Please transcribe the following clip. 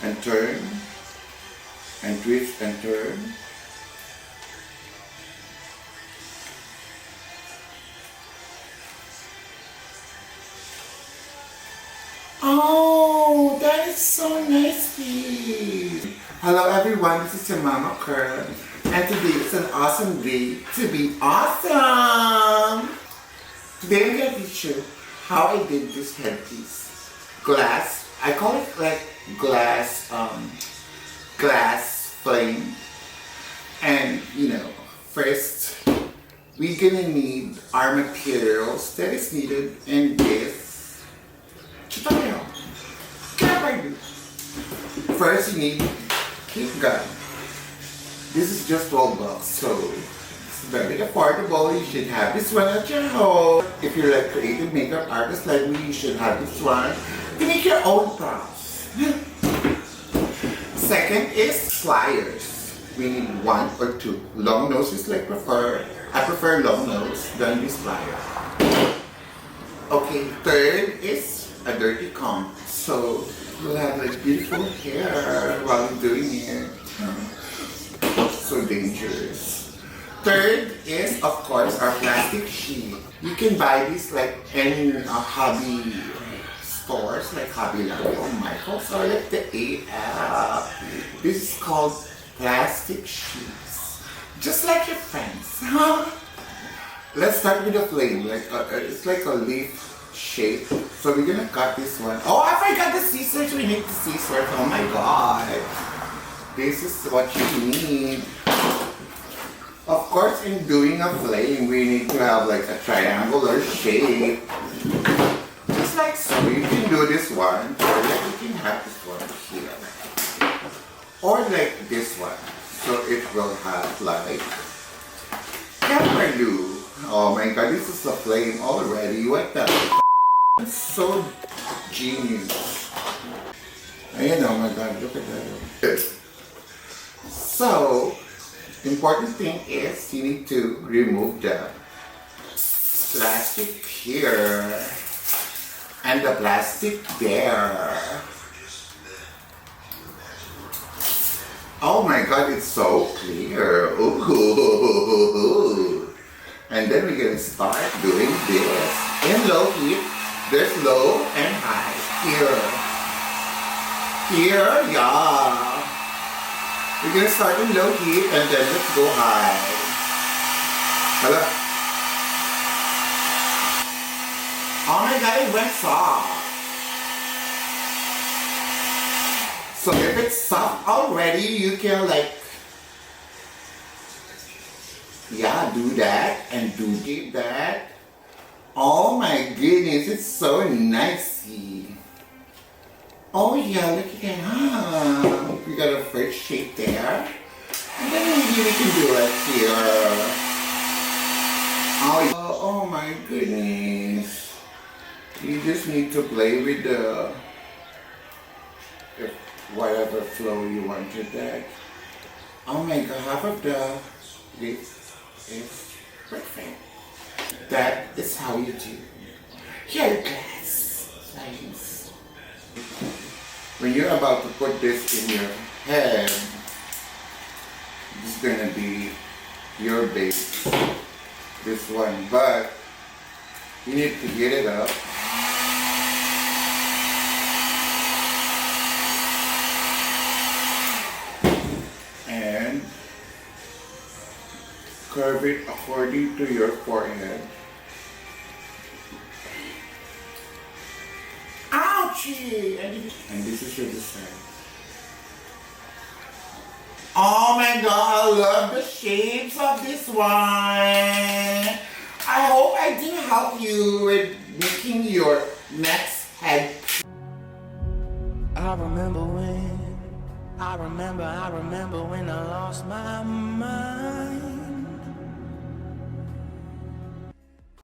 and turn and twist and turn. Oh, that is so nice piece. Hello everyone, this is your Mama Curl, and today is an awesome day to be awesome. Today I'm going to teach you how I did this headpiece. Glass, I call it like glass flame. And first we're gonna need our materials that is needed in this tutorial. First you need heat gun. This is just 12 bucks, so it's very affordable. You should have this one at your home. If you're like creative makeup artist like me, you should have this one to make your own props. Second is pliers. We need 1 or 2. Long nose is like I prefer long nose than this plier. Okay, third is a dirty comb. So you'll have like beautiful hair while you're doing it. So dangerous. Third is of course our plastic sheet. You can buy this like in hobby stores like Hobby Lobby or Michael's or like the AF. This is called plastic sheets, just like your friends. Let's start with the flame. Like it's like a leaf shape. So we're gonna cut this one. Oh, I forgot the scissors. We need the scissors. Oh my god. This is what you need. Of course, in doing a flame, we need to have like a triangular shape. Just like so. You can do this one, or like you can have this one here. Or like this one, so it will have like camera glue. Oh my god, this is a flame already. What the? It's so genius. Ayan, oh my god, look at that. So, important thing is you need to remove the plastic here and the plastic there. Oh my god, it's so clear. Ooh. And then we're gonna start doing this. In low heat, there's low and high. Here, yeah. We're gonna start in low heat and then let's go high. Hello? Oh my god, it went soft. So if it's soft already, you can like, do that and do that. Oh my goodness, it's so nicey. Oh yeah, look at that. We got a first shape there. And then maybe we can do it here. Oh my goodness. You just need to play with the whatever flow you wanted that. Oh my god, half of this is perfect. That is how you do your glass flames. When you're about to put this in your head, this is gonna be your base, this one, but you need to get it up. Curve it according to your forehead. Ouchie! And this is your design. Oh my god, I love the shapes of this one. I hope I did help you with making your next head. I remember when I lost my mind.